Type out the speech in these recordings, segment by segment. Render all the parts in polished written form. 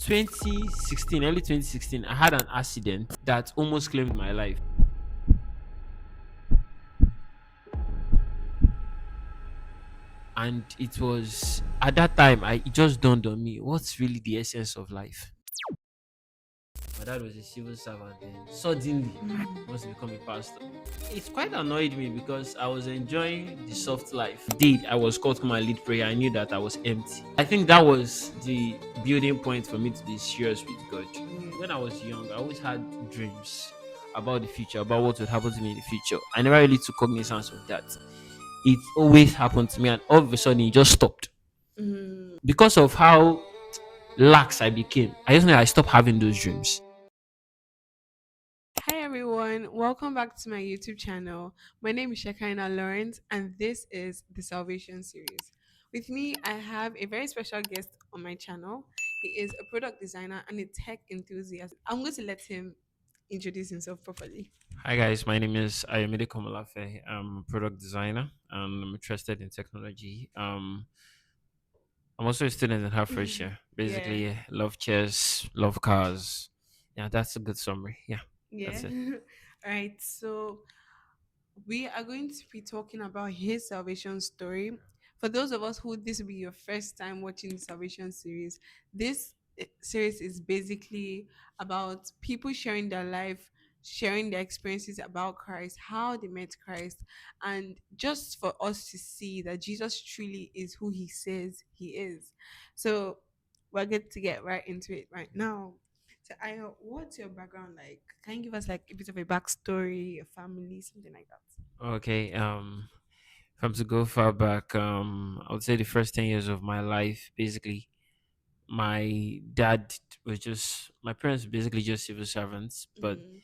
2016, early 2016, I had an accident that almost claimed my life. And it was at that time it just dawned on me what's really the essence of life. My dad was a civil servant and suddenly he wants to become a pastor. It quite annoyed me because I was enjoying the soft life. Indeed, I was called to my lead prayer. I knew that I was empty. I think that was the building point for me to be serious with God. When I was young, I always had dreams about the future, about what would happen to me in the future. I never really took cognizance of that. It always happened to me, and all of a sudden, it just stopped Mm. because of how lax I became. I just know I stopped having those dreams. Hi everyone, welcome back to my YouTube channel. My name is Shekaina Lawrence, and this is the Salvation Series. With me, I have a very special guest on my channel. He is a product designer and a tech enthusiast. I'm going to let him introduce himself properly. Hi guys, my name is Ayomide Komolafe. I'm a product designer and I'm interested in technology. I'm also a student in half first year. Yeah, Basically, love chess, love cars. Yeah, that's a good summary. Yeah, yeah. that's it. All right, so we are going to be talking about his salvation story. For those of us who this will be your first time watching the salvation series, this series is basically about people sharing their life, sharing their experiences about Christ, how they met Christ, and just for us to see that Jesus truly is who he says he is. So we're going to get right into it right now. So, Ayo, what's your background like? Can you give us like a bit of a backstory, your family, something like that? Okay. If I'm to go far back, I would say the first 10 years of my life, basically, my dad was just my parents were basically just civil servants, but Mm,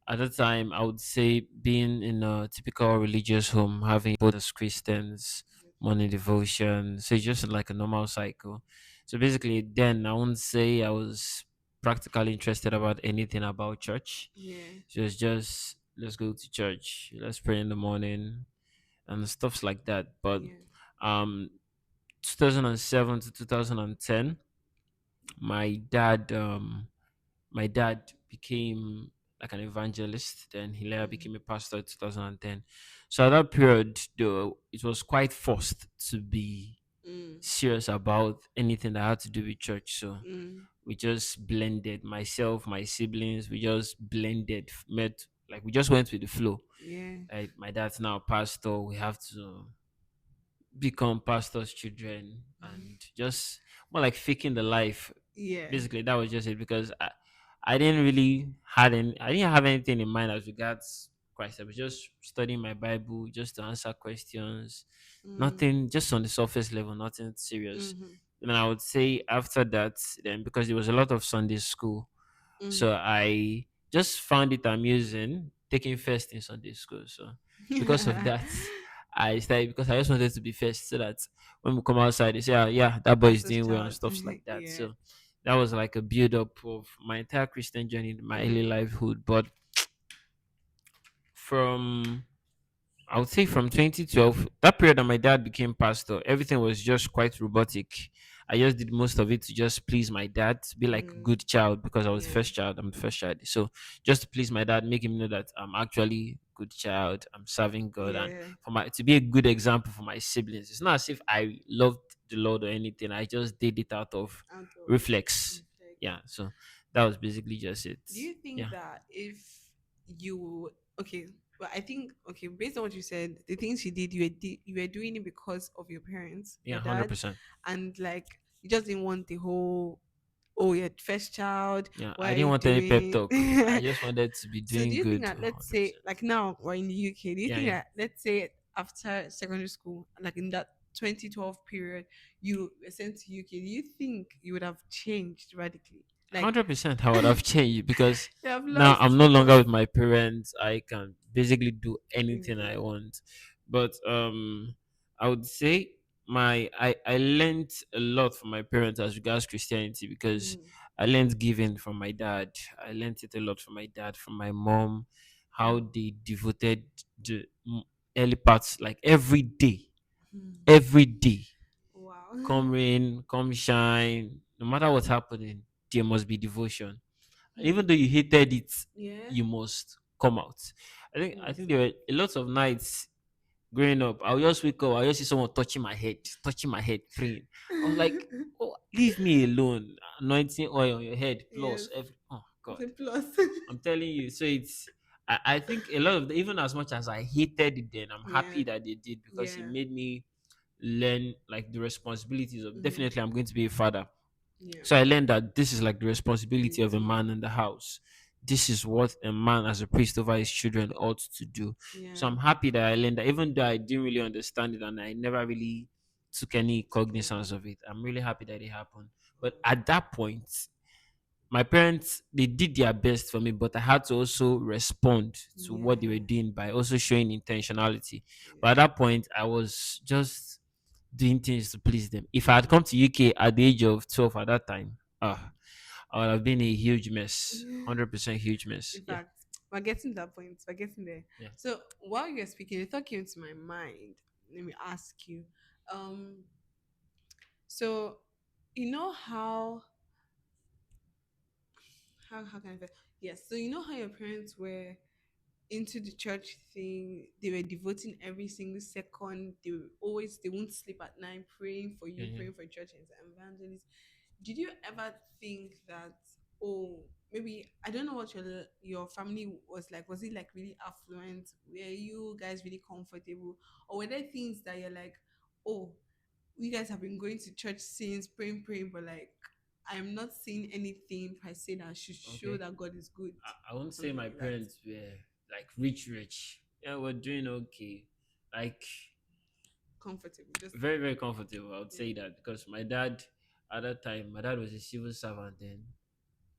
at the time, I would say being in a typical religious home, having both as Christians, morning devotion, so it's just like a normal cycle. So basically, then I wouldn't say I was practically interested about anything about church. yeah, So it's just let's go to church, let's pray in the morning, and stuffs like that. But yeah. um, 2007 to 2010, my dad my dad became like an evangelist. Then he later Mm, became a pastor in 2010. So at that period, though, it was quite forced to be mm, serious about anything that had to do with church. So mm, we just blended myself, my siblings. We just blended, met like we just went with the flow. yeah, Like my dad's now a pastor. We have to become pastors' children and just more like faking the life. yeah. Basically, that was just it because I didn't really I didn't have anything in mind as regards Christ. I was just studying my Bible just to answer questions. Mm, Nothing, just on the surface level, nothing serious. mm-hmm, And I would say after that, then because there was a lot of Sunday school, mm. so I just found it amusing taking first in Sunday school. So because of that, I started because I just wanted to be first so that when we come outside, they say, "Ah, yeah, that boy is Pastor's doing well and child. stuffs like that." Yeah. So that was like a build up of my entire Christian journey in my early Mm, livelihood. But from I would say from 2012, that period that my dad became pastor, everything was just quite robotic. I just did most of it to just please my dad, to be like a mm, good child because I was the yeah, first child. I'm the first child. So just to please my dad, make him know that I'm actually a good child. I'm serving God, and yeah. for my to be a good example for my siblings. It's not as if I loved the Lord or anything. I just did it out of Out of reflex. respect. Yeah. So that was basically just it. Do you think Yeah. that if you okay, well, I think okay, based on what you said, the things you did, you were doing it because of your parents, Yeah. your one Hundred dad, percent. and like you just didn't want the whole oh you're first child, Yeah. what I are didn't you want any pep doing? talk. I just wanted to be So do doing you think good. that One let's hundred say percent. like now we're in the UK, do you Yeah. think Yeah. that let's say after secondary school, like in that 2012 period, you were sent to UK, do you think you would have changed radically? Like 100% I would have changed because you have now lost I'm no longer with my parents. I can basically do anything I anything. want. But I would say I learned a lot from my parents as regards Christianity because Mm, I learned giving from my dad. I learned it a lot from my dad, from my mom, how mm, they devoted the early parts like mm. every day, Wow. come rain, come shine, no matter what's happening, there must be devotion. Even Hmm. though you hated it, Yeah. you must come out. I think there Honestly. were a lot of nights growing up. I'll just wake up, I'll just see someone touching my head, praying. I was like, oh, leave me alone. Anointing oil on your head, Yes. plus every oh God. The plus. I'm telling you. So I think a lot of even as much as I hated it then, I'm Yeah. happy that they did because it Yeah. made me learn like the responsibilities of Hmm. definitely I'm going to be a father. Yeah. So I learned that this is like the responsibility of a Duty. man in the house. This is what a man as a priest over his children ought to do. So Yeah. I'm happy that I learned that, even though I didn't really understand it and I never really took any Took any. cognizance of it. I'm really happy that it happened. But at that point, my parents, they did their best for me, but I had to also respond to what they were Yeah. doing by also showing intentionality. But at Yeah. that point, I was just doing things to please them. If I had come to UK at the age of 12 at that time, I would have been a huge mess. 100% huge mess. In Yeah. fact, we're getting to that point. We're getting there. Yeah. So while you're speaking, a thought came to my mind. Let me ask you. Um, so you know how can I say? Yes. So you know how your parents were into the church thing. They were devoting every single second. They won't sleep at night praying for Yeah. you, Yeah. praying for church and evangelists. Did you ever think that, oh, maybe I don't know what your family was like? Was it like really affluent? Were you guys really comfortable? Or were there things that you're like, oh, you guys have been going to church since praying, but like I'm not seeing anything per se that should show Okay. that God is good I won't or say something my like that. parents were like rich, rich. Yeah, we're doing okay. Like Comfortable, just very, very comfortable. I would yeah. say that because my dad, at that time, my dad was a civil servant then.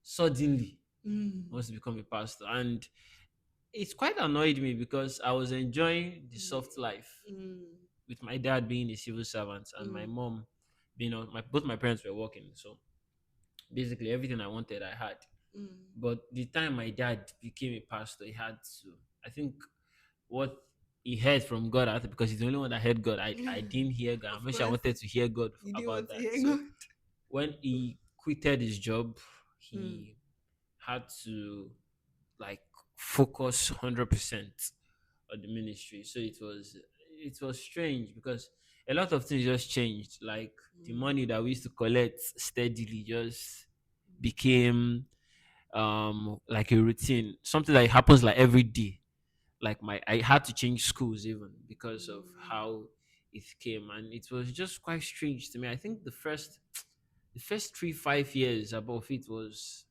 Suddenly Mm, wants to become a pastor. And it's quite annoyed me because I was enjoying the soft yeah. life Mm, with my dad being a civil servant and my mm, mom being on my both my parents were working. So basically everything I wanted I had. mm. But the time my dad became a pastor, he had to. I think what he heard from God out because he's the only one that heard God. I didn't hear God. I Of wish I course, wanted to hear God you didn't about want to that. hear So God. when he quitted his job, Mm, he had to like focus 100% on the ministry. So it was strange because a lot of things just changed. Like the mm, money that we used to collect steadily just became like a routine, something that happens like every day. Like I had to change schools even because of mm, how it came, and it was just quite strange to me. I think the first 3 5 years above it was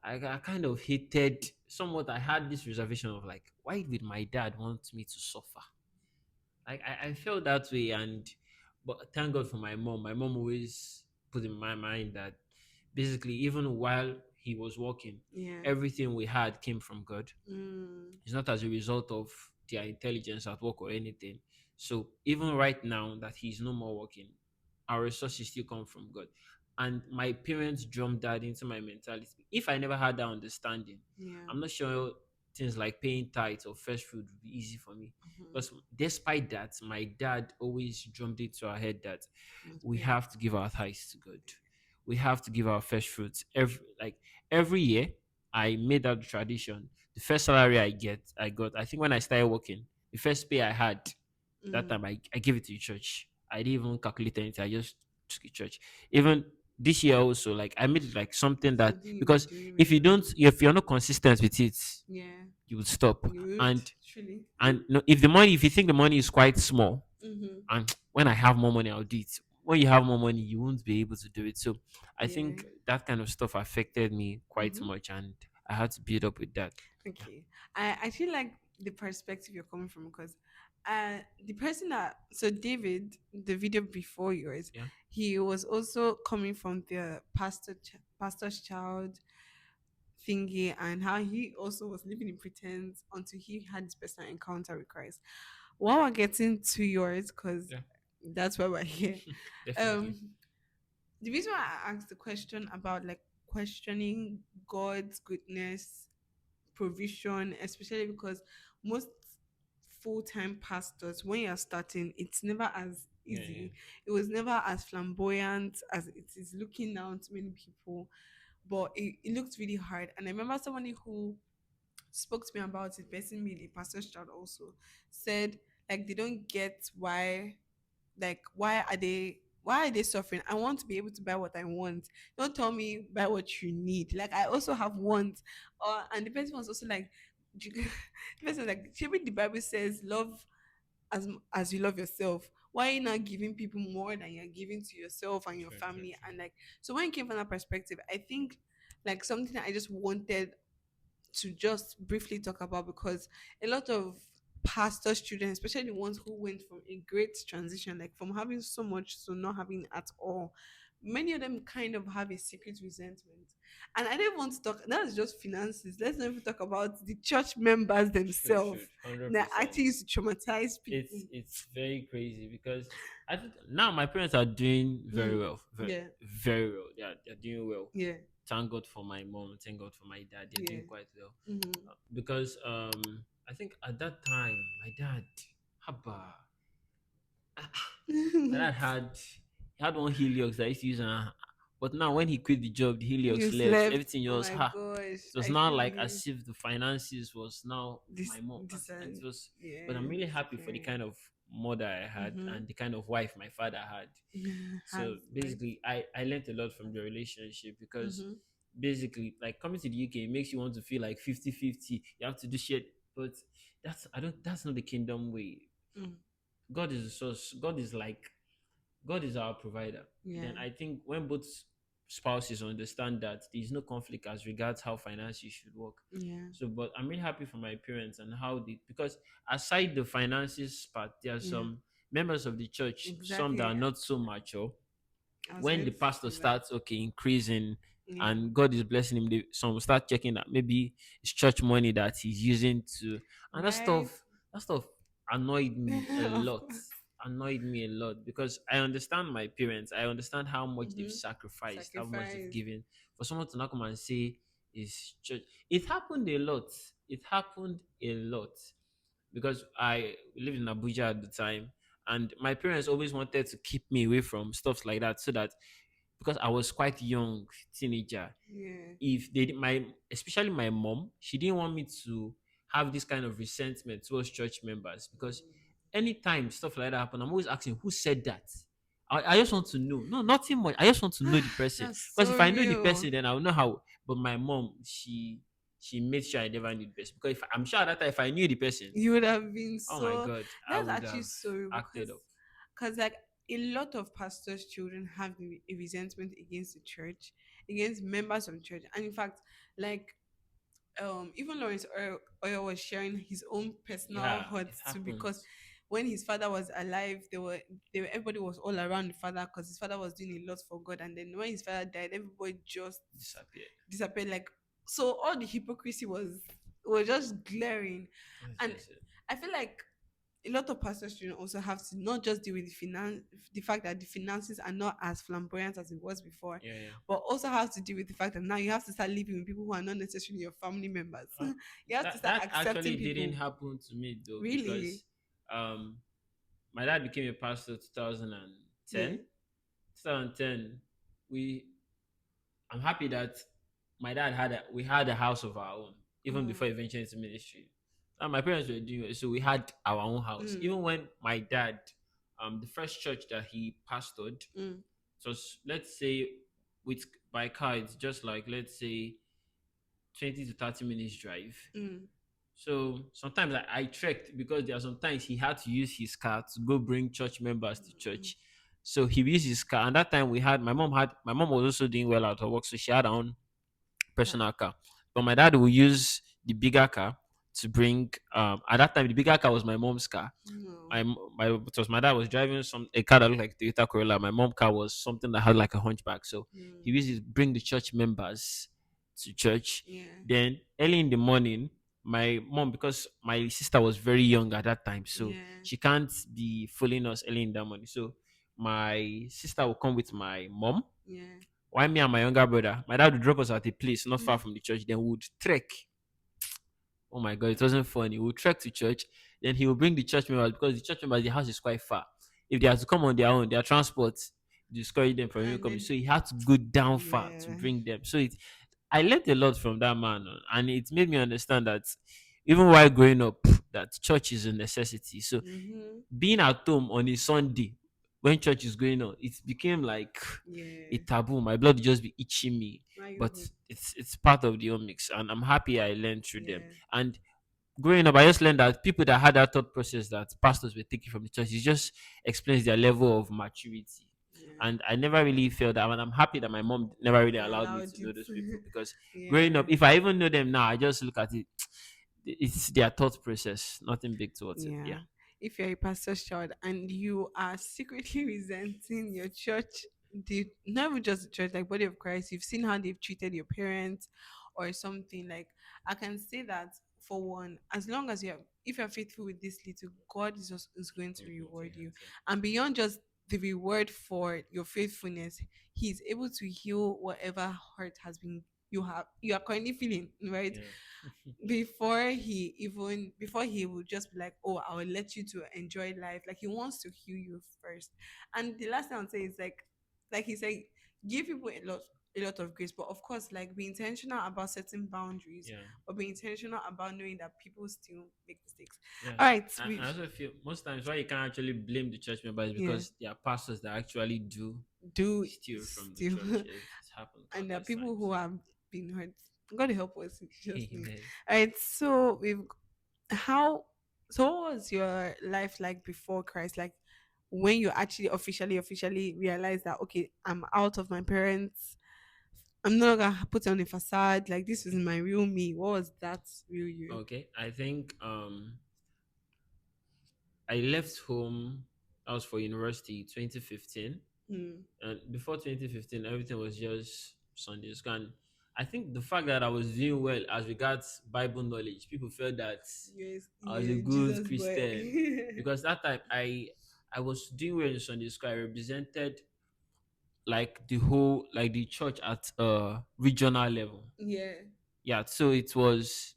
I kind of hated somewhat. I had this reservation of like, why did my dad want me to suffer? Like I felt that way, and but thank God for my mom. My mom always put in my mind that basically, even while he was working, yeah. everything we had came from God. Mm, It's not as a result of their intelligence at work or anything. So even right now that he's no more working, our resources still come from God. And my parents drummed that into my mentality. If I never had that understanding, yeah. I'm not sure things like paying tithes or first fruit would be easy for me. Mhm. Because despite that, my dad always drummed it to our head that Must we pay. have to give our tithes to God. We have to give our first fruits every year. I made that tradition. The first salary I got. I think when I started working, the first pay I had that Mm, time, I gave it to the church. I didn't even calculate anything. I just took it to church. Even this year also, like I made it like something that something you'll be because doing if you don't, regularly. if you're not consistent with it, Yeah. you would stop. You would, And truly. no, if you think the money is quite small, Mm-hmm. and when I have more money, I'll do it. When you have more money, you won't be able to do it. So I Yeah. think that kind of stuff affected me quite Mm-hmm. much, and I had to build up with that. Yeah, Okay. I feel like the perspective you're coming from because the person that so David, the video before yours, yeah, he was also coming from the pastor's child thingy and how he also was living in pretense until he had his personal encounter with Christ. While we're getting to yours, because yeah, that's why we're here. definitely. Um the reason why I asked the question about like questioning God's goodness, provision, especially because most full-time pastors, when you're starting, it's never as Yeah, yeah, easy. It was never as flamboyant as it is looking now to many people. but it looked really hard. And I remember somebody who spoke to me about it, person me, a pastor's child also, said like they don't get why, like why are they suffering? I want to be able to buy what I want. Don't tell me buy what you need. Like I also have wants. And the person was also like the person was like, maybe the Bible says love as you love yourself. Why are you not giving people more than you're giving to yourself and your True, true, family? true. And like, so when it came from that perspective, I think like something that I just wanted to just briefly talk about, because a lot of pastor students, especially the ones who went from a great transition, like from having so much to not having at all, many of them kind of have a secret resentment. And I don't want to talk, that's just finances. Let's not even talk about the church members True, true, themselves hundred that actually percent. used to traumatize people. It's very crazy because I think now my parents are doing very Mm. well, very Yeah, very well. They're doing well. yeah, Thank God for my mom. Thank God for my dad. They're yeah. doing quite well. Mm-hmm. Because I think at that time my dad, haba, my dad had he had one Heliox that I used to use, but now when he quit the job, the You Heliox left. slept. Everything Oh was my gosh. It was I now feel like you. as if the finances was now my mom, and it was. But I'm Yeah, really happy for the scary. kind of mother I had Mm-hmm. and the kind of wife my father had. Has So right. basically, I learned a lot from the relationship because Mm-hmm. basically, like coming to the UK makes you want to feel like 50-50. You have to do shit, but that's not the kingdom way. Mm. God is the source. God is our provider. Then Yeah, I think when both spouses understand that there is no conflict as regards how finances should work. yeah, So, but I'm really happy for my parents and how they, because aside the finances part, there are yeah. some members of the church, some that are Exactly. not so mature. I was When going the to pastor say that. starts increasing Yeah. and God is blessing him, some will start checking that maybe it's church money that he's using to, and Right. that stuff annoyed me a Of lot. course. Annoyed me a lot because I understand my parents. I understand how much they've Mm-hmm. sacrificed, how much they've Sacrifice. given for someone to not come and say it's church. It happened a lot. It happened a lot because I lived in Abuja at the time, and my parents always wanted to keep me away from stuff like that so that because I was quite young, teenager. Yeah. If they my especially my mom, she didn't want me to have this kind of resentment towards church members because anytime stuff like that happen, I'm always asking who said that. I just want to know. No, nothing much. I just want to know the person. That's Because so if I know the real. person, then I'll know how. But my mom, she made sure I never knew the person. Because I'm sure at that time if I knew the person, You would have been oh my so, god, I that's would actually have so real, acted up. because like a lot of pastors' children have a resentment against the church, against members of the church. And in fact, like even Lawrence Oil was sharing his own personal Yeah, it hurts too, because happens. when his father was alive, they were everybody was all around the father because his father was doing a lot for God, and then when his father died, everybody just Disappeared. disappeared. Like, so all the hypocrisy was just glaring. That's And just it. I feel like a lot of pastors students also have to not just deal with the fact that the finances are not as flamboyant as it was before, Yeah, yeah. but also have to deal with the fact that now you have to start living with people who are not necessarily your family members. Uh, You have to that start that accepting actually didn't people. happen to me though Really? because um my dad became a pastor 2010. Yeah. 2010 we I'm happy that my dad we had a house of our own even before Oh. he ventured into ministry. And my parents were doing it, so we had our own house. Mm, Even when my dad, the first church that he pastored, mm, so let's say with by car, it's just like let's say 20 to 30 minutes drive. mm, So sometimes I trekked because there are sometimes he had to use his car to go bring church members to mm, church. So he used his car, and that time my mom was also doing well at her work, so she had her own ah, personal car. But my dad will use the bigger car to bring. At that time, the bigger car was my mom's car. no. My dad was driving a car that looked like Toyota Corolla. My mom car was something that had like a hunchback. So he Mm, used to bring the church members to church. yeah. Then early in the morning, my mom, because my sister was very young at that time, so Yeah. she can't be fooling us early in the morning. So my sister will come with my mom. Yeah. Why me and my younger brother? My dad would drop us at a place not far Mm, from the church. Then we would trek. Oh my god, it wasn't funny. We would trek to church. Then he would bring the church members because the church members, the house is quite far. If they have to come on their own, their transport, discourage them from even And coming. then So he had to go down far to yeah. bring them. So I learned a lot from that man, and it made me understand that even while growing up, that church is a necessity. So Mm-hmm. being at home on a Sunday when church is going on, it became like a Yeah. taboo. My blood would just be itching me, Now you but hope. it's part of the whole mix, and I'm happy I learned through them. Yeah. And growing up, I just learned that people that had that thought process that pastors were taking from the church, it just explains their level of maturity. Yeah. And I never really felt that, and I'm happy that my mom never really I allowed me allowed to know it. those people because growing Yeah. up, if I even know them now, I just look at it. It's their thought process, nothing big towards it. Yeah. Yeah. If you're a pastor's child and you are secretly resenting your church, not even just the church, like body of Christ, you've seen how they've treated your parents or something. Like I can say that for one, as long as if you're faithful with this little, God is going to Point me to reward your you. answer. And beyond just the reward for your faithfulness, He's able to heal whatever hurt has been you are currently feeling, right? Yeah. Before he would just be like, oh, I will let you to enjoy life. Like he wants to heal you first. And the last thing I'll say is like he said, give people a lot of grace, but of course, like be intentional about setting boundaries, Yeah. or be intentional about knowing that people still make mistakes. Yeah. All right, I we've also feel most times why you can't actually blame the church members yeah, because there are pastors that actually do do steal from the still church. It's happened and there are countless people who times. have been hurt. God help us in Jesus' name. Amen. All right, so we've how so what was your life like before Christ? Like when you actually officially realized that okay, I'm out of my parents. I'm not gonna put on a facade. Like this is my real me. What was that real you? Okay. I think I left home. I was for university 2015. Hmm. And before 2015, everything was just Sunday school. And I think the fact that I was doing well as regards Bible knowledge, people felt that Yes, I was a yeah, good Jesus boy. Christian because that time I was doing well in Sunday school. I represented like the whole like the church at regional level. Yeah. Yeah, so it was.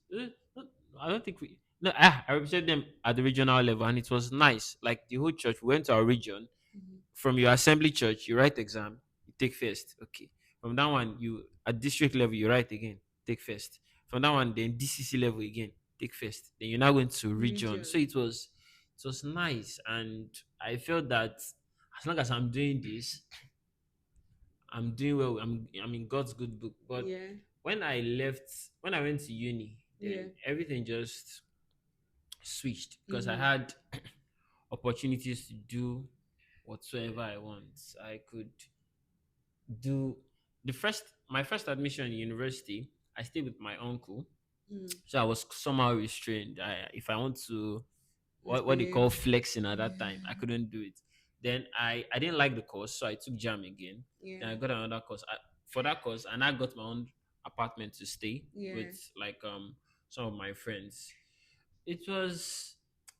I don't think we. No, I represented them at the regional level, and it was nice. Like the whole church, we went to our region. Mhm. From your assembly church, you write exam, you take first. Okay. From that one, you at district level, you write again, take first. From that one, then DCC level again, take first. Then you're now going to region. So Region. it was nice, and I felt that as long as I'm doing this, I'm doing well. I'm in God's good book. But Yeah. when I went to uni, Yeah. then everything just switched because I Mm-hmm. had opportunities to do whatsoever I want. I could do my first admission in university. I stayed with my uncle, Mm. so I was somehow restrained. If I want to, what they call Misbehave. flexing at that time, I couldn't do it. Then I didn't like the course, so I took jam again. Then I Yeah. got another course. For that course, and I got my own apartment to stay Yeah. with like some of my friends. It was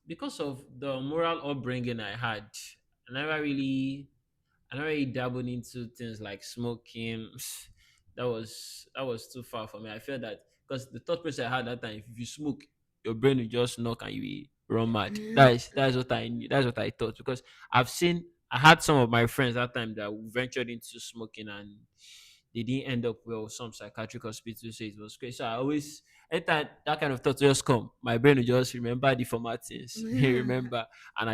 because of the moral upbringing I had. I never really I never really dabbled into things like smoking. That was too far for me. I felt that because the thought process I had that time, if you smoke, your brain will just knock and you will run mad. That's what I knew. That's what I thought because I had some of my friends that time that ventured into smoking and they didn't end up well with some psychiatric hospital, so it was crazy. So I always anytime that kind of thought just come, my brain will just remember the former things. remember and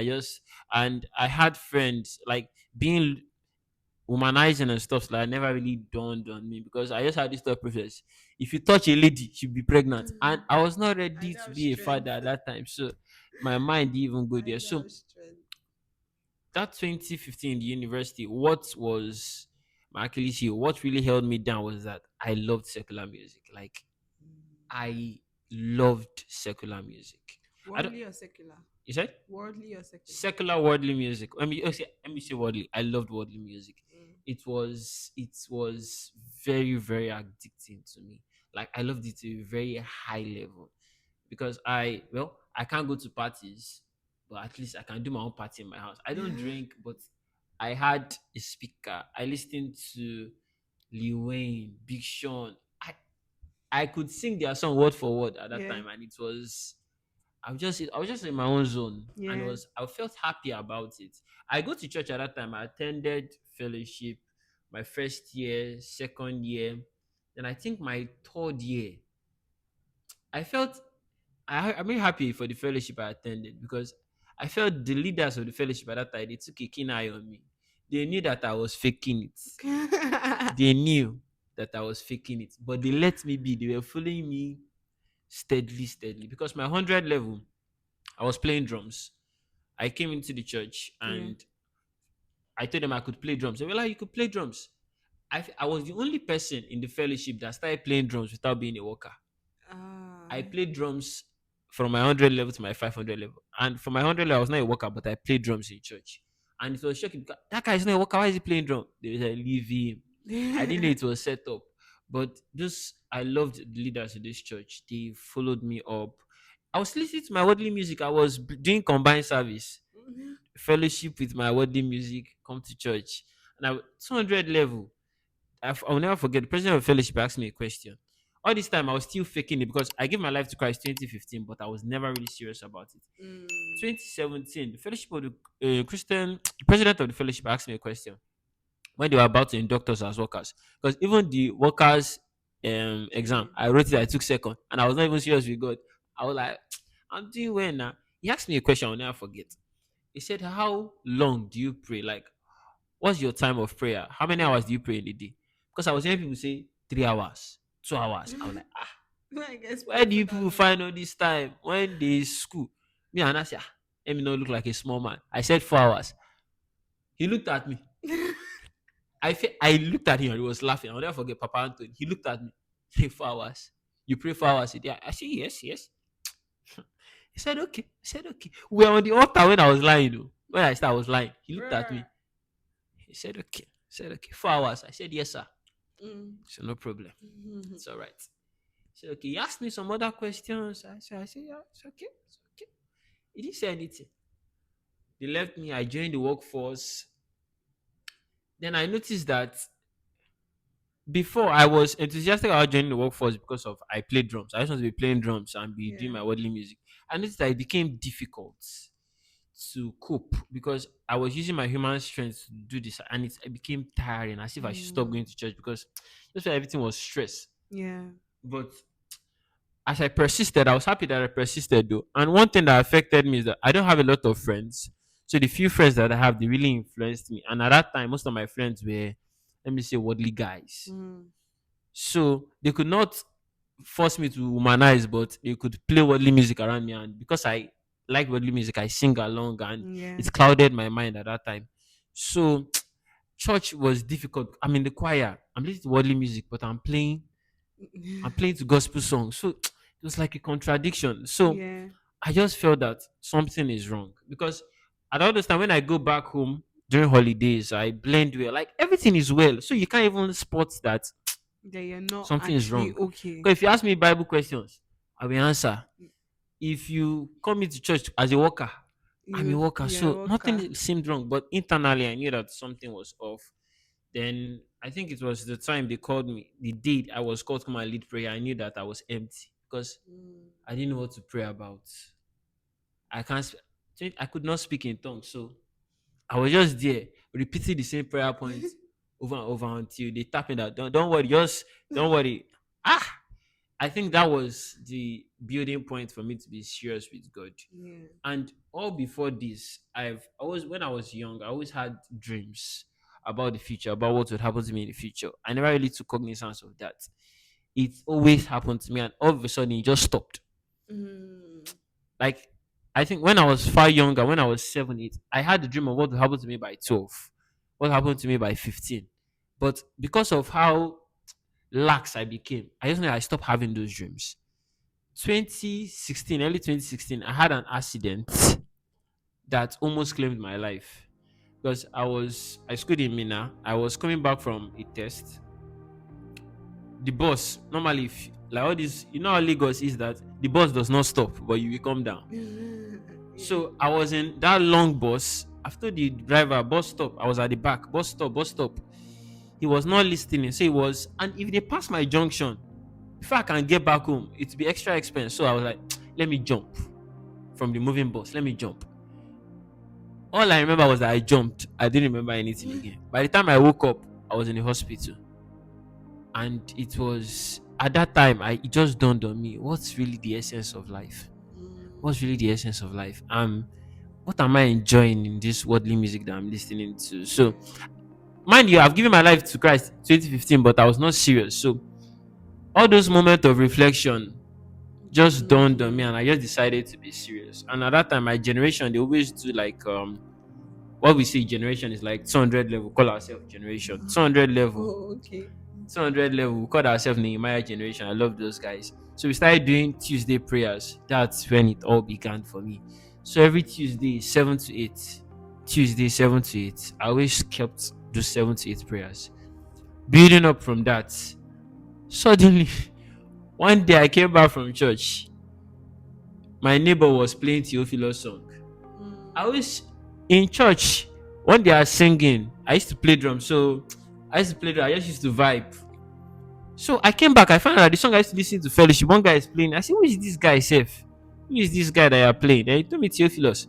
I had friends like being womanizing and stuff like that never really dawned on me because I just had this thought process. If you touch a lady, she'll be pregnant. And I was not I ready don't to have be a father strength. at that time. So my mind didn't even go I there. don't So have strength. that 2015 the university, what was my Achilles heel, what really held me down was that I loved secular music. Like I loved secular music. I don't Worldly or secular? you said? Worldly or secular? Secular worldly music. Let me say worldly. I loved worldly music. Mm. It was very very addicting to me. Like I loved it to a very high level because I can't go to parties, but at least I can do my own party in my house. I don't drink, but I had a speaker. I listened to Lil Wayne, Big Sean. I could sing their song word for word at that Yeah. time, and I was just in my own zone, and Yeah. I felt happy about it. I go to church at that time. I attended fellowship, my first year, second year. Then I think my third year, I felt I'm really happy for the fellowship I attended because I felt the leaders of the fellowship at that time they took a keen eye on me. They knew that I was faking it. They knew that I was faking it, but they let me be. They were following me steadily, steadily. Because my 100 level, I was playing drums. I came into the church Yeah. and I told them I could play drums. They were like, you could play drums. I was the only person in the fellowship that started playing drums without being a worker. Ah. I played drums from my 100 level to my 500 level. And from my 100 level, I was not a worker, but I played drums in church. And it was shocking because that guy is not a worker. Why is he playing drum? They said, leave him. I didn't know it was set up. But just, I loved the leaders of this church. They followed me up. I was listening to my worldly music. I was doing combined service, fellowship with my worldly music, come to church. And I 200 level. I'll never forget. The president of the fellowship asked me a question. All this time, I was still faking it because I gave my life to Christ 2015, but I was never really serious about it. Mm. 2017, the fellowship of the Christian the president of the fellowship asked me a question when they were about to induct us as workers. Because even the workers Yeah. exam, I wrote it, I took second, and I was not even serious with God. I was like, I'm doing well now. He asked me a question I'll never forget. He said, how long do you pray? Like, what's your time of prayer? How many Yeah. hours do you pray in a day? Because I was hearing people say 3 hours, 2 hours. I was like, I guess where pray do for you that people long. find all this time when they school? Me and I said, let me not look like a small man. I said 4 hours. He looked at me. I looked at him and he was laughing. I'll never forget Papa Anthony. He looked at me. Hey, 4 hours. You pray 4 hours a day? I said, yes, yes. He said, okay. He said, okay. We were on the altar when I was lying. Though. When I started, I was lying. He looked at Bruh. me. He said, okay. He said, okay. 4 hours. I said, yes, sir. Mm. So no problem. It's all right. He said, okay. He asked me some other questions. I said, yeah, it's okay. It's okay. He didn't say anything. They left me. I joined the workforce. Then I noticed that before I was enthusiastic about joining the workforce because of I played drums. I just want to be playing drums and be doing Yeah. my worldly music. I noticed that it became difficult to cope because I was using my human strength to do this, and it became tiring, as if I should stop going Mm. to church because just felt everything was stress. Yeah. But as I persisted, I was happy that I persisted though. And one thing that affected me is that I don't have a lot of friends. So the few friends that I have, they really influenced me. And at that time, most of my friends were, let me say, worldly guys. Mm. So they could not force me to humanize, but they could play worldly music around me. And because I like worldly music, I sing along, and Yeah. it clouded my mind at that time. So church was difficult. I'm in the choir. I'm listening to worldly music, but I'm playing to gospel songs. So it was like a contradiction. So Yeah. I just felt that something is wrong because at all this time when I go back home during holidays, I blend well. Like everything is well. So you can't even spot that That you're not something is actually wrong. okay. Because if you ask me Bible questions, I will answer. If you come into church as a worker, I'm a worker. You're a So worker. nothing seemed wrong. But internally I knew that something was off. Then I think it was the time they called me, the day I was called to come and lead prayer. I knew that I was empty because Mm. I didn't know what to pray about. I can't. I could not speak in tongues, so I was just there repeating the same prayer point over and over until they tap in that. Don't worry, just don't worry. Ah, I think that was the building point for me to be serious with God. Yeah. And all before this, I've always, when I was young, I always had dreams about the future, about what would happen to me in the future. I never really took cognizance of that. It always happened to me, and all of a sudden, it just stopped. Mm. Like, I think when I was far younger, when I was 7, 8, I had the dream of what would happen to me by 12, what happened to me by 15. But because of how lax I became, I just know I stopped having those dreams. 2016, early 2016, I had an accident that almost claimed my life because I schooled in Mina. I was coming back from a test. The bus normally, if, like all this, you know how Lagos is that the bus does not stop, but you will come down. Yeah. So I was in that long bus. After the driver bus stop, I was at the back. Bus stop, bus stop. He was not listening. So he was, and if they pass my junction, before I can get back home, it'd be extra expense. So I was like, let me jump from the moving bus. Let me jump. All I remember was that I jumped. I didn't remember anything again. By the time I woke up, I was in the hospital. And it was at that time it just dawned on me what's really the essence of life. What's really the essence of life? What am I enjoying in this worldly music that I'm listening to? So mind you, I've given my life to Christ 2015, but I was not serious. So all those moments of reflection just dawned on me, Definitely. and I just decided to be serious. And at that time, my generation, they always do like what we say generation is like 200 level, call ourselves generation 200 level. Oh, okay. 200 level, we called ourselves Nehemiah generation. I love those guys. So we started doing Tuesday prayers. That's when it all began for me. So every Tuesday, 7 to 8. Tuesday, 7 to 8. I always kept those 7 to 8 prayers. Building up from that, suddenly, one day I came back from church. My neighbor was playing Theophilus song. I was in church when they are singing. I used to play drum, so I used to play drum. I just used to vibe. So I came back. I found out that the song I used to listen to fellowship. One guy is playing. I said, "Who is this guy, Safe? Who is this guy that you are playing?" And he told me Theophilus.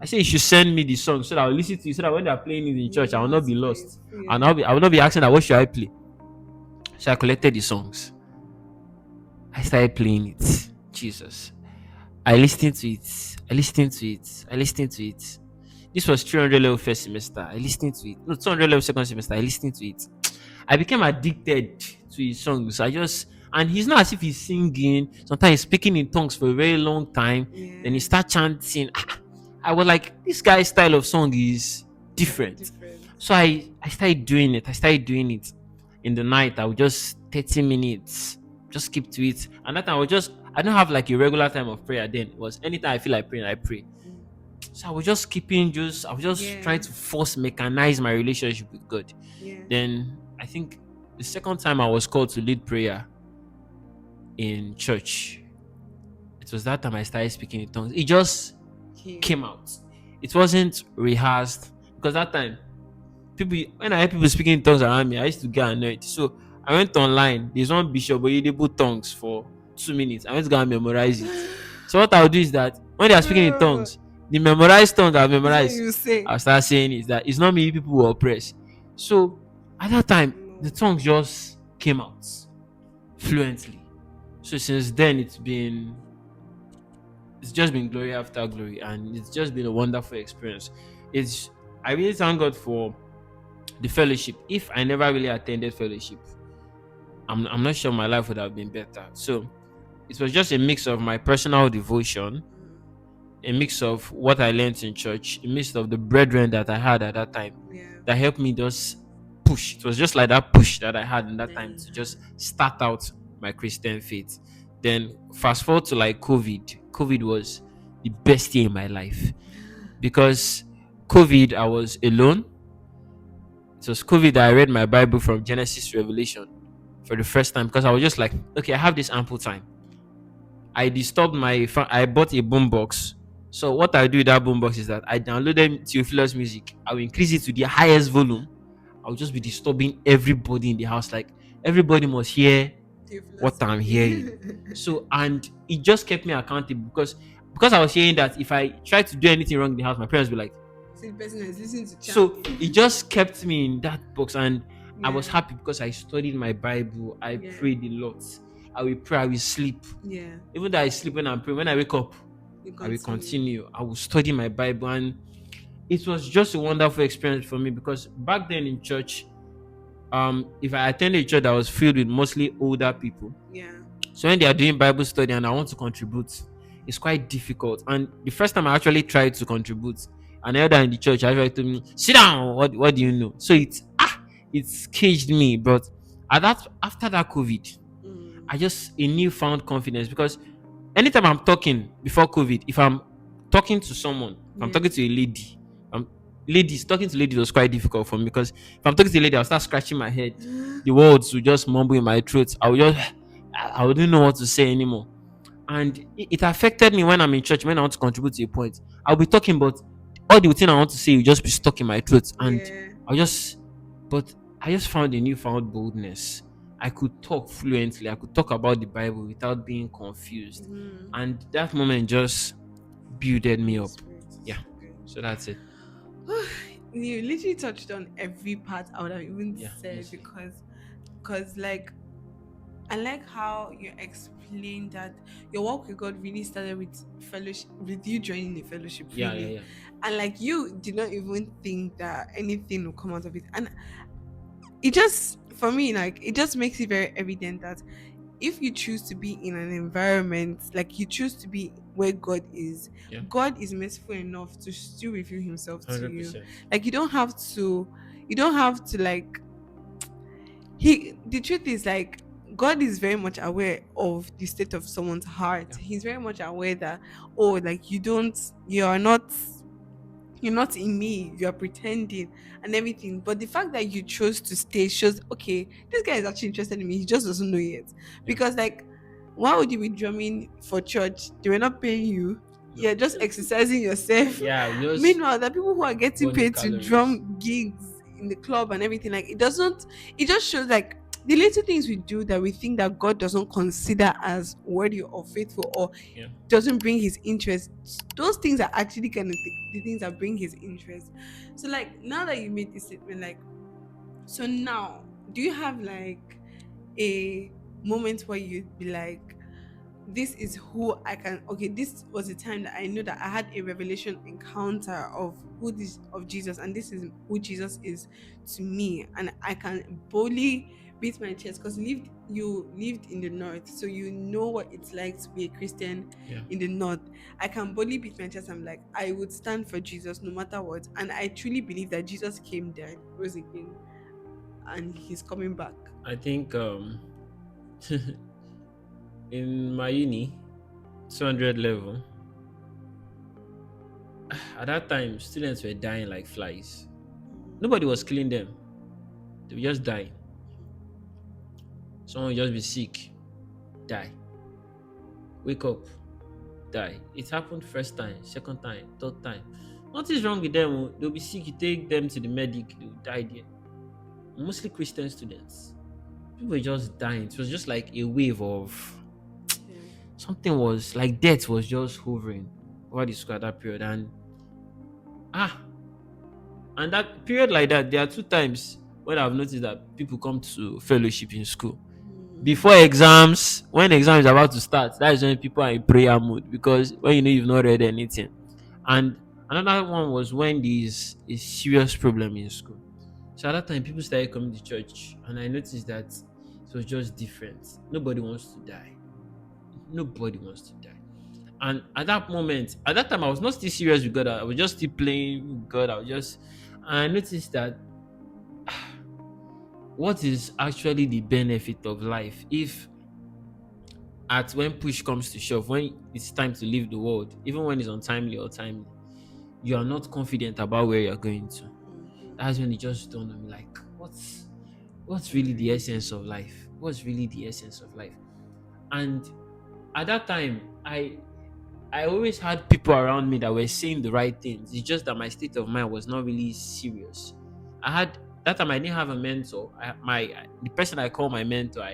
I said, "You should send me the song so that I'll listen to it. So that when they are playing it in You church, I know will how not to be play it. lost. And Yeah. I will not be asking that what should I play." So I collected the songs. I started playing it. Jesus. I listened to it. I listened to it. I listened to it. This was 300 level first semester. I listened to it. No, 200 level second semester. I listened to it. I became addicted to his songs. And he's not as if he's singing. Sometimes he's speaking in tongues for a very long time. Then he Yeah. start chanting. I was like, this guy's style of song is different. Different. So I started doing it. I started doing it in the night. I would just 30 minutes, just keep to it. And that time I don't have like a regular time of prayer then. It was anytime I feel like praying, I pray. So I was just I was just Yeah. trying to force mechanize my relationship with God. Yeah. Then I think the second time I was called to lead prayer in church, it was that time I started speaking in tongues. It just Came. came out. It wasn't rehearsed because that time people when I heard people speaking in tongues around me, I used to get annoyed. So I went online. There's one bishop where you able tongues for 2 minutes. I went to go and memorize it. So what I'll do is that when they are speaking in Oh, tongues, the memorized tongue I've is what memorized, you say. I'll start saying is that it's not me people who oppress. So at that time, the No. tongues just came out fluently. So since then it's just been glory after glory, and it's just been a wonderful experience. It's I really thank God for the fellowship. If I never really attended fellowship, I'm not sure my life would have been better. So it was just a mix of my personal devotion, a mix of what I learned in church, a mix of the brethren that I had at that time Yeah. that helped me just push. It was just like that push that I had in that time Then. to just start out my Christian faith. Then fast forward to like COVID. COVID was the best year in my life because COVID, I was alone. It was COVID that I read my Bible from Genesis to Revelation for the first time because I was just like, okay, I have this ample time. I bought a boombox. So what I do with that boombox is that I downloaded Theophilus music. I will increase it to the highest volume. I'll just be disturbing everybody in the house. Like everybody must hear what Theophilus I'm hearing. speaking. So and it just kept me accountable because I was hearing that if I tried to do anything wrong in the house, my parents would be like, See, the person is listening to so chant. it just kept me in that box, and I was Yeah. happy because I studied my Bible. I Yeah. prayed a lot. I will pray. I will sleep. Yeah. Even though I sleep when I'm praying, when I wake up, You I will continue. continue. I will study my Bible, and it was just a wonderful experience for me because back then in church, if I attended a church that was filled with mostly older people, Yeah. so when they are doing Bible study and I want to contribute, it's quite difficult. And the first time I actually tried to contribute, an elder in the church actually told me, "Sit down. What do you know?" So it's caged me. But after that COVID, Mm. I just a newfound confidence because anytime I'm talking before COVID, if I'm talking to someone, if I'm Yeah. talking to a lady, ladies talking to ladies was quite difficult for me because if I'm talking to a lady, I'll start scratching my head. The words will just mumble in my throat. I wouldn't know what to say anymore. And it affected me when I'm in church, when I want to contribute to a point. I'll be talking, but all the thing I want to say will just be stuck in my throat. And Yeah. I'll just, but I just found a newfound boldness. I could talk fluently. I could talk about the Bible without being confused. Mm. And that moment just builded me Holy up. Spirit is Yeah. good. So that's it. You literally touched on every part I would have even Yeah, said, honestly. because like I like how you explained that your walk with God really started with fellowship, with you joining the fellowship, Yeah, yeah, really. yeah, And like you did not even think that anything will come out of it. And it just, for me, like, it just makes it very evident that if you choose to be in an environment, like you choose to be where yeah. God is merciful enough to still reveal himself to you. 100%. Like you don't have to like, the truth is like, God is very much aware of the state of someone's heart. Yeah, He's very much aware that, oh, like you're not in me, you're pretending and everything. But the fact that you chose to stay shows, okay, this guy is actually interested in me. He just doesn't know yet. yeah. Because like, why would you be drumming for church? They were not paying you. No. You're just exercising yourself. Yeah, we just Meanwhile, the people who are getting burning paid to calories. drum gigs in the club and everything, like, it just shows like the little things we do that we think that God doesn't consider as worthy or faithful, or Yeah. doesn't bring his interest. Those things are actually kind of the things that bring his interest. So like, now that you made this statement, like, so now, do you have like a moment where you'd be like, this is who I can, okay, this was the time that I know that I had a revelation encounter of who this of Jesus, and this is who Jesus is to me, and I can boldly beat my chest, because you lived in the north, so you know what it's like to be a Christian Yeah. in the north. I can boldly beat my chest. I'm like, I would stand for Jesus no matter what, and I truly believe that Jesus came, died, rose again, and he's coming back. I think in my uni 200 level, at that time students were dying like flies. Nobody was killing them. They were just dying. Someone would just be sick, die, wake up, die. It happened first time, second time, third time. Nothing's wrong with them. Oh. They'll be sick, you take them to the medic, they'll die there. Mostly Christian students. People were just dying. It was just like a wave of Yeah. something, was like death was just hovering over the school at that period. Ah, and that period like that, there are two times when I've noticed that people come to fellowship in school. Before exams, when exam is about to start, that is when people are in prayer mood, because when you know you've not read anything. And another one was when there's a serious problem in school. So at that time, people started coming to church, and I noticed that it was just different. Nobody wants to die. Nobody wants to die. And at that moment, at that time, I was not still serious with God. I was just still playing with God. And I noticed that what is actually the benefit of life if, at when push comes to shove, when it's time to leave the world, even when it's untimely or timely, you are not confident about where you're going to. That's when it just dawned on me, like, what's really the essence of life? What's really the essence of life? And at that time, I always had people around me that were saying the right things. It's just that my state of mind was not really serious. I had that time I didn't have a mentor. The person I call my mentor,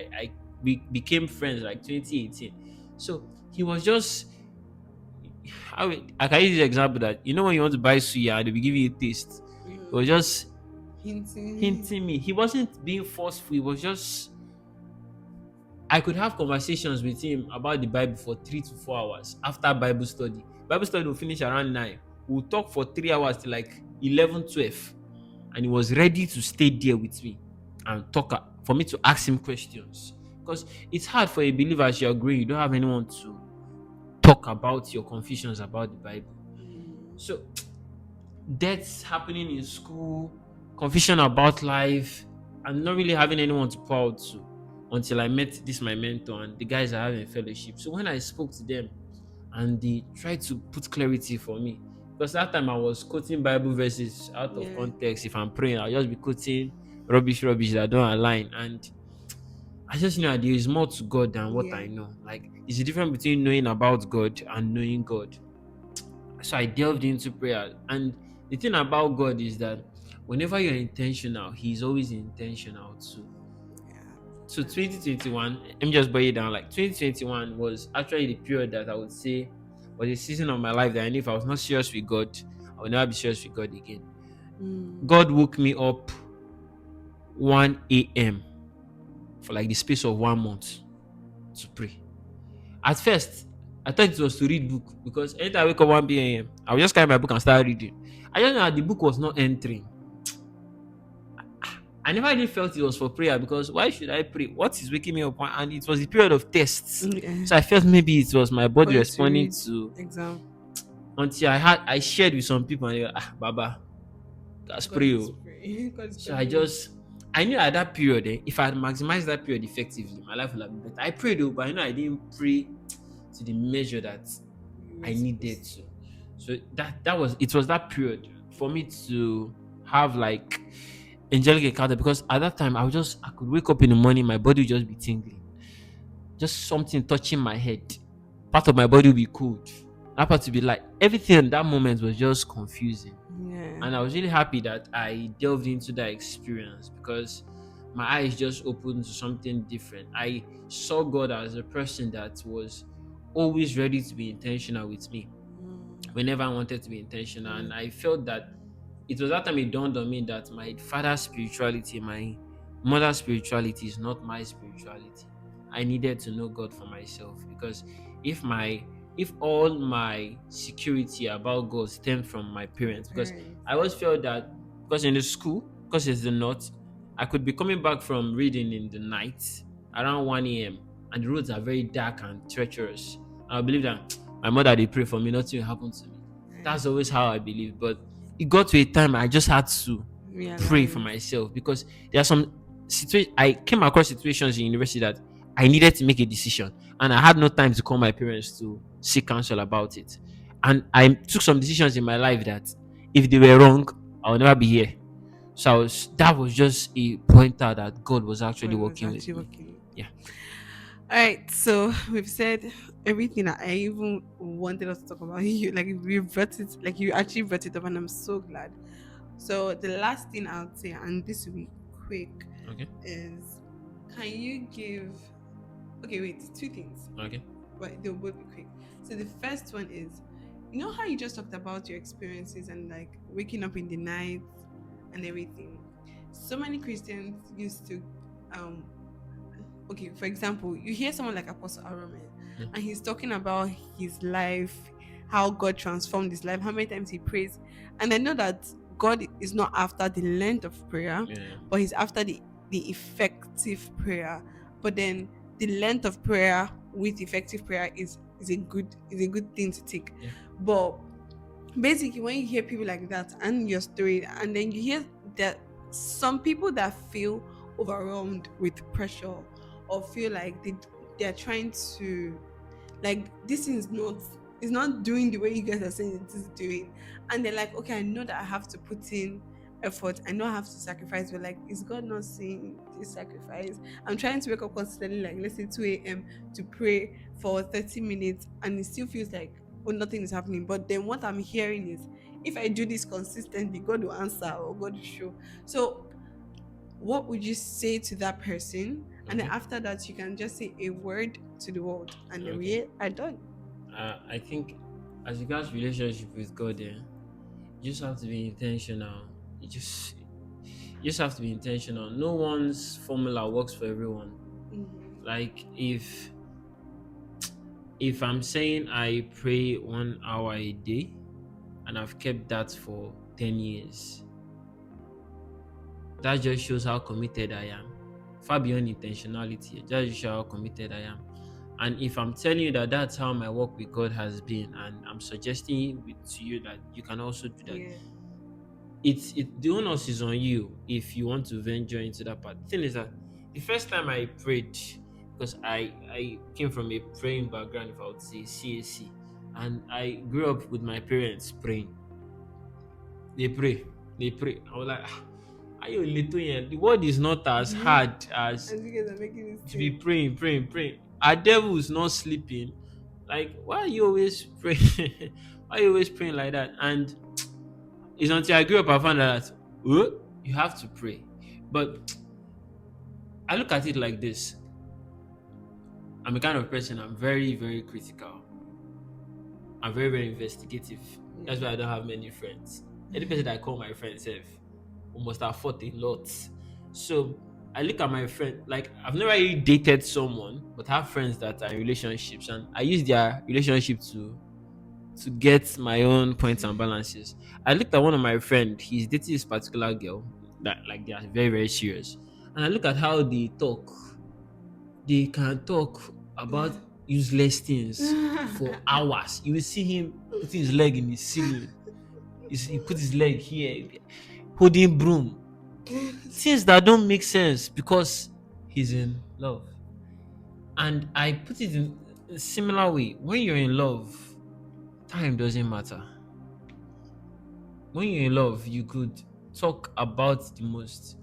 we became friends like 2018. So he was just, I can use the example that, when you want to buy suya, they will give you a taste. He was just Hinting. hinting me. He wasn't being forceful. He was just, I could have conversations with him about the Bible for 3 to 4 hours after Bible study. Bible study will finish around 9. We'll talk for 3 hours till like 11, 12. And he was ready to stay there with me and talk, for me to ask him questions. Because it's hard for a believer as you're growing, you don't have anyone to talk about your confusions about the Bible. So deaths happening in school, confusion about life, and not really having anyone to pour out to until I met this my mentor, and the guys are having fellowship. So when I spoke to them and they tried to put clarity for me, because that time I was quoting Bible verses out of Yeah. context. If I'm praying, I'll just be quoting rubbish that don't align. And I just know that there is more to God than what Yeah. I know. Like, it's the difference between knowing about God and knowing God. So I delved into prayer. And the thing about God is that whenever you're intentional, He's always intentional too. Yeah. So That's true. 2021, let me just break it down. Like, 2021 was actually the period that I would say was a season of my life that I knew if I was not serious with God, I would never be serious with God again. Mm. God woke me up 1 a.m. for like the space of 1 month to pray. At first, I thought it was to read book because anytime I wake up 1 p.m., I will just carry my book and start reading. I just know that the book was not entering. I never really felt it was for prayer because why should I pray? What is waking me up? And it was the period of tests. Yeah. So I felt maybe it was my For body you to responding read to exam. until I shared with some people and they were, Baba, that's God pray. is Oh." free. God is So calling I knew at that period, if I had maximized that period effectively, my life would have been better. I prayed though, but I know I didn't pray to the measure that you were I needed supposed to. to. So that was it was that period for me to have like angelic encounter because at that time I could wake up in the morning, my body would just be tingling. Just something touching my head. Part of my body would be cold. That part would be like everything in that moment was just confusing. Yeah. And I was really happy that I delved into that experience because my eyes just opened to something different. I saw God as a person that was always ready to be intentional with me Mm. whenever I wanted to be intentional. Yeah. And I felt that it was that time it dawned on me that my father's spirituality, my mother's spirituality is not my spirituality. I needed to know God for myself because if my if all my security about God stemmed from my Your parents, because parents. I always felt that because in the school, because it's the north, I could be coming back from reading in the night around 1 a.m. and the roads are very dark and treacherous. I believe that my mother they pray for me, nothing will happen to me. Yeah. That's always how I believe. But it got to a time I just had to pray for Realize. myself because there are some situations I came across situations in university that I needed to make a decision and I had no time to call my parents to seek counsel about it. And I took some decisions in my life that if they were wrong, I would never be here. So that was just a pointer that God was actually God was working with actually me. working. Yeah. All right, so we've said everything that I even wanted us to talk about. You like we brought it, like you actually brought it up, and I'm so glad. So the last thing I'll say, and this will be quick, Okay. is can you give? Okay, wait, two things, Okay. but they'll both be quick. So the first one is, you know how you just talked about your experiences and like waking up in the night and everything. So many Christians used to um okay, for example, you hear someone like Apostle Aaron Yeah. and he's talking about his life, how God transformed his life, how many times he prays. And I know that God is not after the length of prayer, Yeah. but he's after the effective prayer. But then the length of prayer with effective prayer is a good thing to take. Yeah. But basically when you hear people like that and your story and then you hear that some people that feel overwhelmed with pressure or feel like they're trying to like this is not it's not doing the way you guys are saying it is doing and they're like okay I know that I have to put in effort I know I have to sacrifice but like is God not seeing this sacrifice I'm trying to wake up consistently like let's say 2 a.m to pray for 30 minutes and it still feels like oh nothing is happening but then what I'm hearing is if I do this consistently God will answer or God will show so what would you say to that person? And then Okay. after that, you can just say a word to the world, and then Okay. we are done. I think as regards relationship with God, you just have to be intentional. You just have to be intentional. No one's formula works for everyone. Mhm. Like if I'm saying I pray 1 hour a day and I've kept that for 10 years, that just shows how committed I am. Far beyond intentionality, that just shows how committed I am. And if I'm telling you that that's how my work with God has been, and I'm suggesting to you that you can also do that, Yeah. the onus is on you if you want to venture into that part. The thing is that the first time I prayed, because I came from a praying background, if I would say CAC, and I grew up with my parents praying. They pray, they pray. I was like, are you little yet? The word is not as hard as As you guys are making this to be thing. praying, praying, praying. Our devil is not sleeping. Like, why are you always praying? Why are you always praying like that? And it's until I grew up I found out that you have to pray. But I look at it like this. I'm a kind of person, I'm very, very critical. I'm very, very investigative. That's Yeah. why I don't have many friends. Any person that I call my friend self almost have fought a lot. So I look at my friend, like I've never really dated someone, but I have friends that are in relationships, and I use their relationship to get my own points and balances. I looked at one of my friend, he's dating this particular girl that like they are very, very serious. And I look at how they talk. They can talk about useless things for hours. You will see him putting his leg in the ceiling. He put his leg here, holding broom. Things that don't make sense because he's in love. And I put it in a similar way. When you're in love, time doesn't matter. When you're in love, you could talk about the most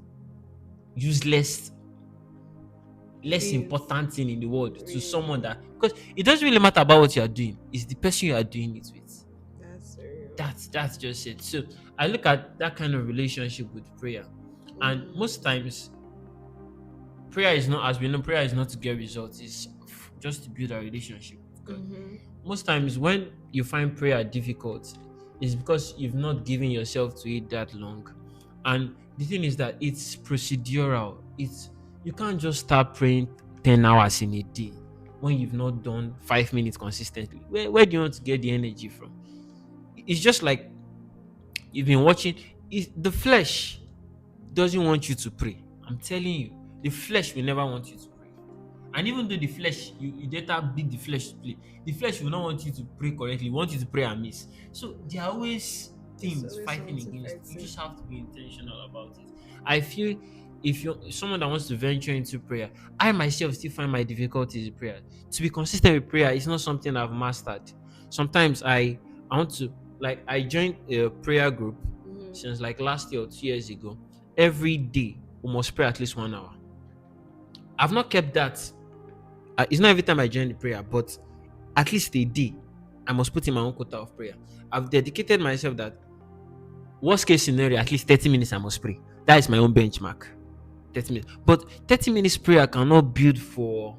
useless, less Things. important thing in the world to someone Really. that, because it doesn't really matter about what you are doing, it's the person you are doing it with. That's real. That's just it. So I look at that kind of relationship with prayer. And most Mm-hmm. times prayer is not, as we know, prayer is not to get results, it's just to build a relationship with God. Mm-hmm. Most times when you find prayer difficult, it's because you've not given yourself to it that long. And the thing is that it's procedural. It's, you can't just start praying 10 hours in a day when you've not done 5 minutes consistently. Where do you want to get the energy from? It's just like you've been watching the flesh doesn't want you to pray. I'm telling you, the flesh will never want you to pray. And even though the flesh, you later beat the flesh to play, the flesh will not want you to pray correctly, want you to pray amiss. So there are always It's things always fighting something against you. You fighting. just have to be intentional about it. I feel if you're someone that wants to venture into prayer, I myself still find my difficulties in prayer. To be consistent with prayer is not something I've mastered. Sometimes I want to, like, I joined a prayer group Mm-hmm. since like last year or 2 years ago. Every day we must pray at least 1 hour. I've not kept that. It's not every time I join the prayer, but at least a day, I must put in my own quota of prayer. I've dedicated myself that worst case scenario, at least 30 minutes I must pray. That is my own benchmark. 30 minutes. But 30 minutes prayer cannot build for,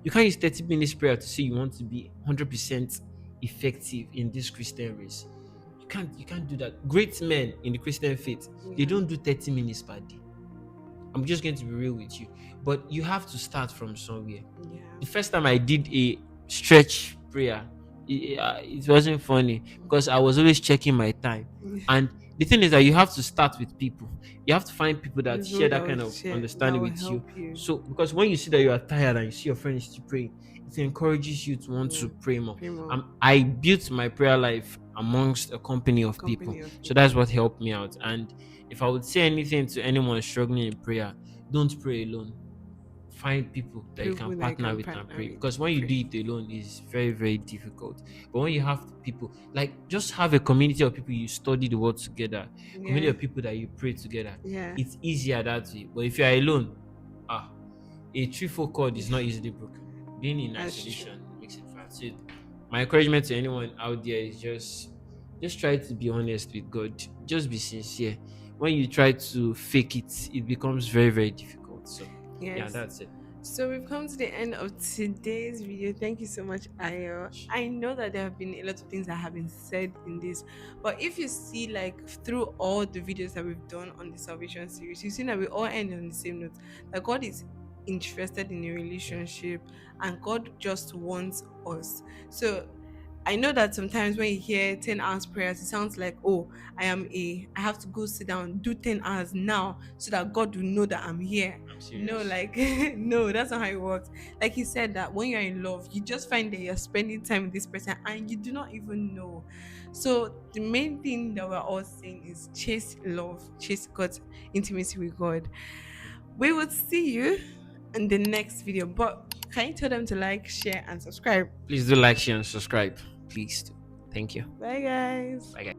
you can't use 30 minutes prayer to say you want to be 100% effective in this Christian race. You can't do that. Great men in the Christian faith, they Yeah. don't do 30 minutes per day. I'm just going to be real with you. But you have to start from somewhere. Yeah. The first time I did a stretch prayer, it wasn't funny because I was always checking my time. And the thing is that you have to start with people. You have to find people that There's share people that that will kind of share, that understanding will with you. help you. So, because when you see that you are tired and you see your friends still praying, it encourages you to want Yeah. to pray more. Pray more. I built my prayer life amongst a company of people. Company of So that's people. what helped me out. And if I would say anything to anyone struggling in prayer, don't pray alone. Find people that you can People that you partner can with and partner pray, with because to when you do pray. it alone it's very, very difficult. But when you have people, like, just have a community of people you study the word together, community Yeah. of people that you pray together, Yeah. it's easier that way. But if you are alone, ah a threefold cord is not easily broken. Being in That's true. isolation makes it fast. So my encouragement to anyone out there is just try to be honest with God. Just be sincere. When you try to fake it, it becomes very, very difficult. So yeah, Yes. that's it. So we've come to the end of today's video. Thank you so much, Ayo. I know that there have been a lot of things that have been said in this, but if you see, like, through all the videos that we've done on the salvation series, you see that we all end on the same note, that God is interested in a Yeah. relationship and God just wants us. So I know that sometimes when you hear 10 hours prayers, it sounds like, oh, I have to go sit down, do 10 hours now so that God will know that I'm here. I'm No, serious. like, no, that's not how it works. Like he said, that when you're in love, you just find that you're spending time with this person and you do not even know. So the main thing that we're all saying is chase love, chase God's intimacy with God. We would see you in the next video. But can you tell them to like, share, and subscribe? Please do like, share, and subscribe. Please do. Thank you. Bye, guys. Bye, guys.